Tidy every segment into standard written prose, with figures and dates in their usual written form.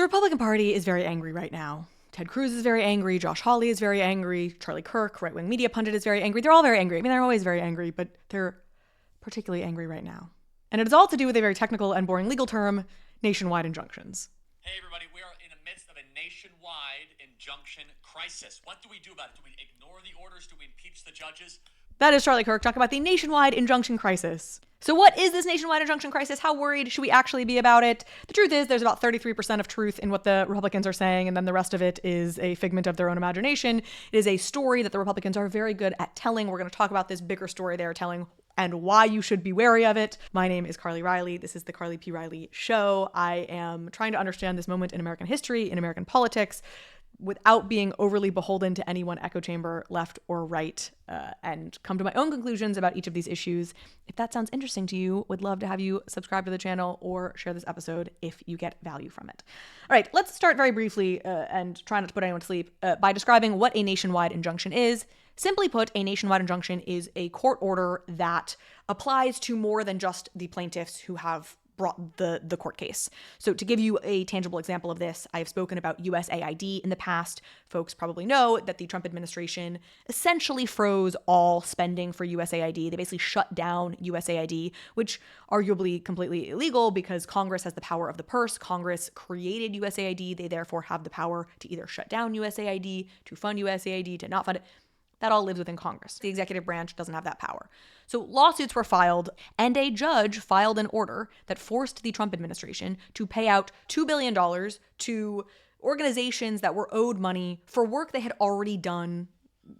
The Republican Party is very angry right now. Ted Cruz is very angry. Josh Hawley is very angry. Charlie Kirk, right-wing media pundit, is very angry. They're all very angry. I mean, they're always very angry, but they're particularly angry right now. And it is all to do with a very technical and boring legal term, nationwide injunctions. Hey, everybody, we are in the midst of a nationwide injunction crisis. What do we do about it? Do we ignore the orders? Do we impeach the judges? That is Charlie Kirk talking about the nationwide injunction crisis. So what is this nationwide injunction crisis? How worried should we actually be about it? The truth is there's about 33% of truth in what the Republicans are saying, and then the rest of it is a figment of their own imagination. It is a story that the Republicans are very good at telling. We're going to talk about this bigger story they are telling and why you should be wary of it. My name is Carly Riley. This is the Carly P. Riley Show. I am trying to understand this moment in American history, in American politics, without being overly beholden to any one echo chamber, left or right, and come to my own conclusions about each of these issues. If that sounds interesting to you, would love to have you subscribe to the channel or share this episode if you get value from it. All right, let's start very briefly and try not to put anyone to sleep by describing what a nationwide injunction is. Simply put, a nationwide injunction is a court order that applies to more than just the plaintiffs who have brought the court case. So to give you a tangible example of this, I have spoken about USAID in the past. Folks probably know that the Trump administration essentially froze all spending for USAID. They basically shut down USAID, which arguably completely illegal because Congress has the power of the purse. Congress created USAID. They therefore have the power to either shut down USAID, to fund USAID, to not fund it. That all lives within Congress. The executive branch doesn't have that power. So lawsuits were filed, and a judge filed an order that forced the Trump administration to pay out $2 billion to organizations that were owed money for work they had already done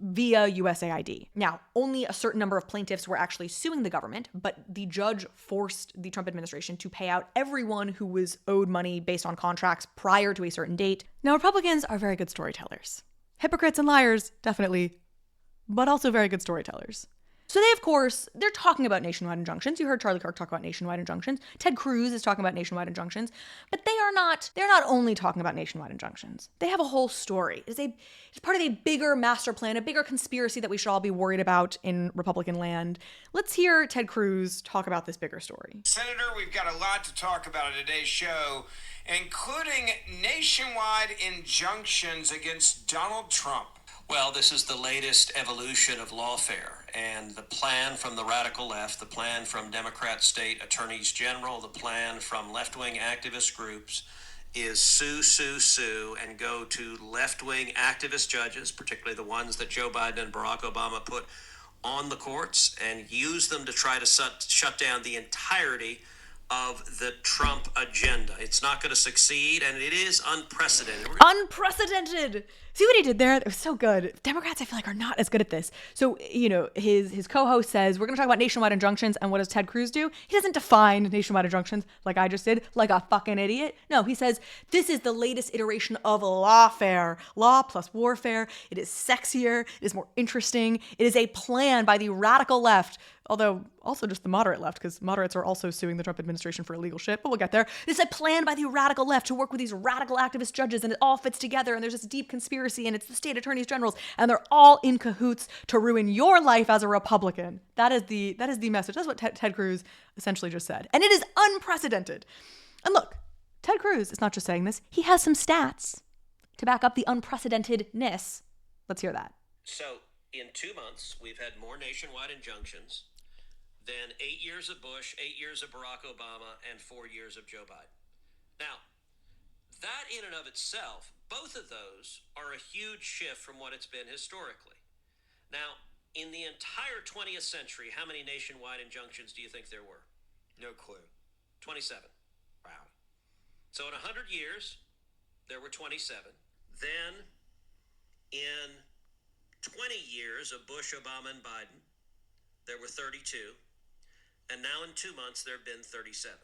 via USAID. Now, only a certain number of plaintiffs were actually suing the government, but the judge forced the Trump administration to pay out everyone who was owed money based on contracts prior to a certain date. Now, Republicans are very good storytellers. Hypocrites and liars, definitely, but also very good storytellers. So they, of course, they're talking about nationwide injunctions. You heard Charlie Kirk talk about nationwide injunctions. Ted Cruz is talking about nationwide injunctions. But they're not only talking about nationwide injunctions. They have a whole story. It's part of a bigger master plan, a bigger conspiracy that we should all be worried about in Republican land. Let's hear Ted Cruz talk about this bigger story. Senator, we've got a lot to talk about in today's show, including nationwide injunctions against Donald Trump. Well, this is the latest evolution of lawfare, and the plan from the radical left, the plan from Democrat state attorneys general, the plan from left-wing activist groups is sue, sue, sue, and go to left-wing activist judges, particularly the ones that Joe Biden and Barack Obama put on the courts, and use them to try to shut down the entirety of the Trump agenda. It's not going to succeed, and it is unprecedented. Unprecedented! See what he did there? It was so good. Democrats, I feel like, are not as good at this. So, his co-host says, we're going to talk about nationwide injunctions, and what does Ted Cruz do? He doesn't define nationwide injunctions like I just did, like a fucking idiot. No, he says, this is the latest iteration of lawfare. Law plus warfare. It is sexier. It is more interesting. It is a plan by the radical left, although also just the moderate left, because moderates are also suing the Trump administration for illegal shit, but we'll get there. It's a plan by the radical left to work with these radical activist judges, and it all fits together, and there's this deep conspiracy, and it's the state attorneys generals, and they're all in cahoots to ruin your life as a Republican. That is the message. That's what Ted Cruz essentially just said. And it is unprecedented. And look, Ted Cruz is not just saying this. He has some stats to back up the unprecedentedness. Let's hear that. So, in 2 months, we've had more nationwide injunctions than 8 years of Bush, 8 years of Barack Obama, and 4 years of Joe Biden. Now, that in and of itself, both of those are a huge shift from what it's been historically. Now, in the entire 20th century, how many nationwide injunctions do you think there were? No clue. 27. Wow. So in 100 years, there were 27. Then in 20 years of Bush, Obama, and Biden, there were 32. And now in 2 months, there have been 37.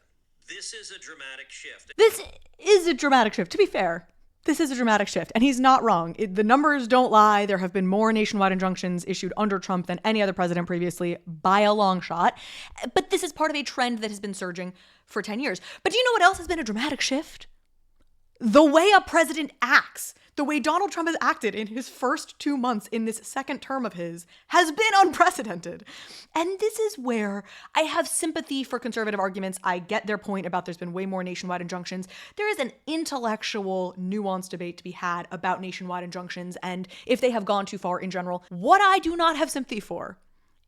This is a dramatic shift. This is a dramatic shift. To be fair, this is a dramatic shift. And he's not wrong. The numbers don't lie. There have been more nationwide injunctions issued under Trump than any other president previously by a long shot. But this is part of a trend that has been surging for 10 years. But do you know what else has been a dramatic shift? the way a president acts, the way Donald Trump has acted in his first 2 months in this second term of his, has been unprecedented. And this is where I have sympathy for conservative arguments. I get their point about there's been way more nationwide injunctions. There is an intellectual, nuanced debate to be had about nationwide injunctions and if they have gone too far in general. What I do not have sympathy for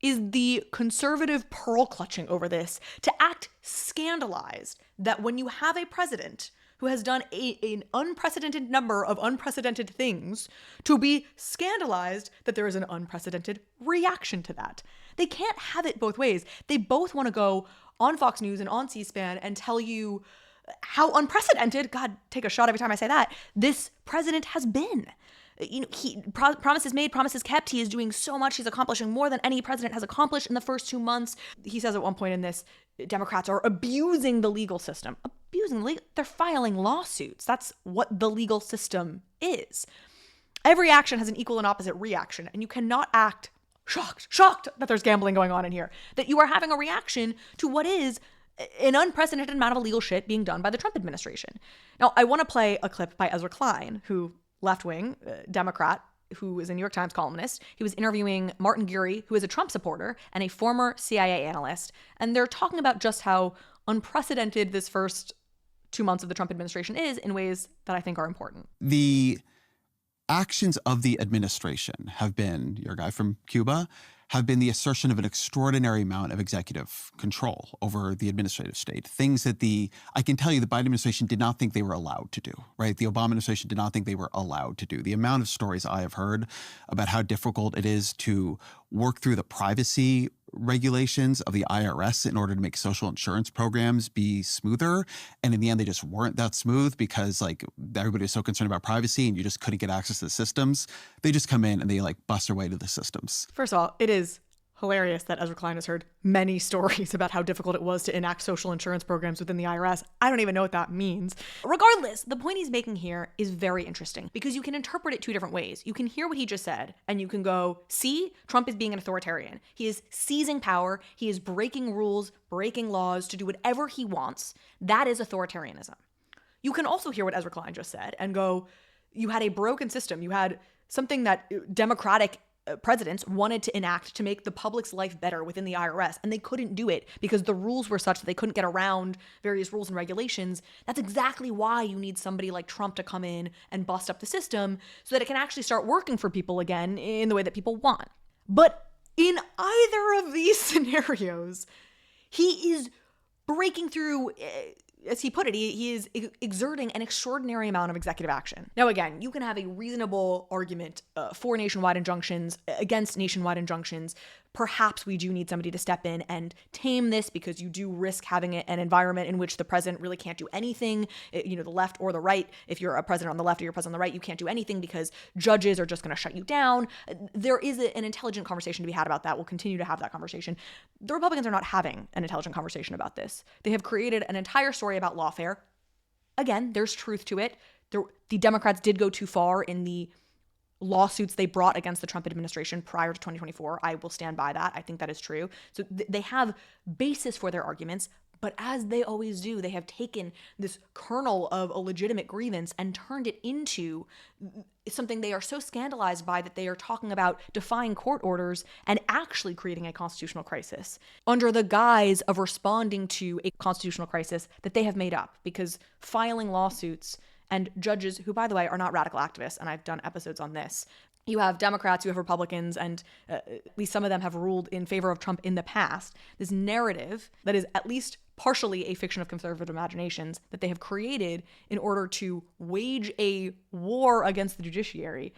is the conservative pearl clutching over this, to act scandalized that when you have a president who has done an unprecedented number of unprecedented things, to be scandalized that there is an unprecedented reaction to that. They can't have it both ways. They both want to go on Fox News and on C-SPAN and tell you how unprecedented, God, take a shot every time I say that, this president has been. He promises made, promises kept. He is doing so much. He's accomplishing more than any president has accomplished in the first 2 months. He says at one point in this, Democrats are abusing the legal system. They're filing lawsuits. That's what the legal system is. Every action has an equal and opposite reaction, and you cannot act shocked that there's gambling going on in here, that you are having a reaction to what is an unprecedented amount of illegal shit being done by the Trump administration. Now, I want to play a clip by Ezra Klein, who left-wing Democrat, who is a New York Times columnist. He was interviewing Martin Gurry, who is a Trump supporter and a former CIA analyst. And they're talking about just how unprecedented this first 2 months of the Trump administration is in ways that I think are important. The actions of the administration have been, your guy from Cuba, have been the assertion of an extraordinary amount of executive control over the administrative state. Things that I can tell you the Biden administration did not think they were allowed to do, right? The Obama administration did not think they were allowed to do. The amount of stories I have heard about how difficult it is to work through the privacy regulations of the IRS in order to make social insurance programs be smoother. And in the end, they just weren't that smooth because everybody was so concerned about privacy and you just couldn't get access to the systems. They just come in and they bust their way to the systems. First of all, it is hilarious that Ezra Klein has heard many stories about how difficult it was to enact social insurance programs within the IRS. I don't even know what that means. Regardless, the point he's making here is very interesting because you can interpret it 2 different ways. You can hear what he just said and you can go, see, Trump is being an authoritarian. He is seizing power. He is breaking rules, breaking laws to do whatever he wants. That is authoritarianism. You can also hear what Ezra Klein just said and go, you had a broken system. You had something that Democratic presidents wanted to enact to make the public's life better within the IRS, and they couldn't do it because the rules were such that they couldn't get around various rules and regulations. That's exactly why you need somebody like Trump to come in and bust up the system so that it can actually start working for people again in the way that people want. But in either of these scenarios, he is breaking through, as he put it, he is exerting an extraordinary amount of executive action. Now, again, you can have a reasonable argument for nationwide injunctions, against nationwide injunctions. Perhaps we do need somebody to step in and tame this because you do risk having an environment in which the president really can't do anything, the left or the right. If you're a president on the left or you're a president on the right, you can't do anything because judges are just going to shut you down. There is an intelligent conversation to be had about that. We'll continue to have that conversation. The Republicans are not having an intelligent conversation about this. They have created an entire story about lawfare. Again, there's truth to it. The Democrats did go too far in the lawsuits they brought against the Trump administration prior to 2024. I will stand by that. I think that is true. So they have basis for their arguments, but as they always do, they have taken this kernel of a legitimate grievance and turned it into something they are so scandalized by that they are talking about defying court orders and actually creating a constitutional crisis under the guise of responding to a constitutional crisis that they have made up, because filing lawsuits and judges who, by the way, are not radical activists, and I've done episodes on this. You have Democrats, you have Republicans, and at least some of them have ruled in favor of Trump in the past. This narrative that is at least partially a fiction of conservative imaginations that they have created in order to wage a war against the judiciary.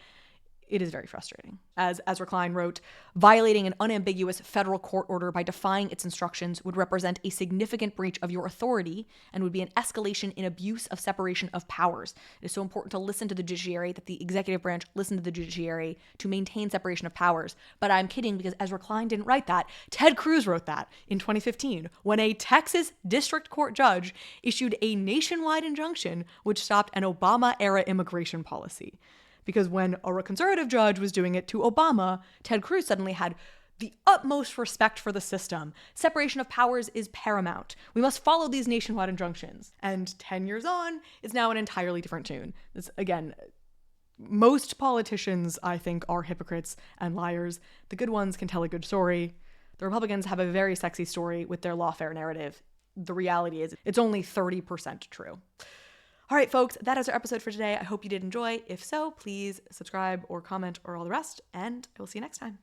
It is very frustrating. As Ezra Klein wrote, violating an unambiguous federal court order by defying its instructions would represent a significant breach of your authority and would be an escalation in abuse of separation of powers. It is so important to listen to the judiciary, that the executive branch listen to the judiciary to maintain separation of powers. But I'm kidding, because Ezra Klein didn't write that. Ted Cruz wrote that in 2015 when a Texas district court judge issued a nationwide injunction which stopped an Obama-era immigration policy. Because when a conservative judge was doing it to Obama, Ted Cruz suddenly had the utmost respect for the system. Separation of powers is paramount. We must follow these nationwide injunctions. And 10 years on, it's now an entirely different tune. This, again, most politicians, I think, are hypocrites and liars. The good ones can tell a good story. The Republicans have a very sexy story with their lawfare narrative. The reality is it's only 30% true. All right, folks, that is our episode for today. I hope you did enjoy. If so, please subscribe or comment or all the rest, and I will see you next time.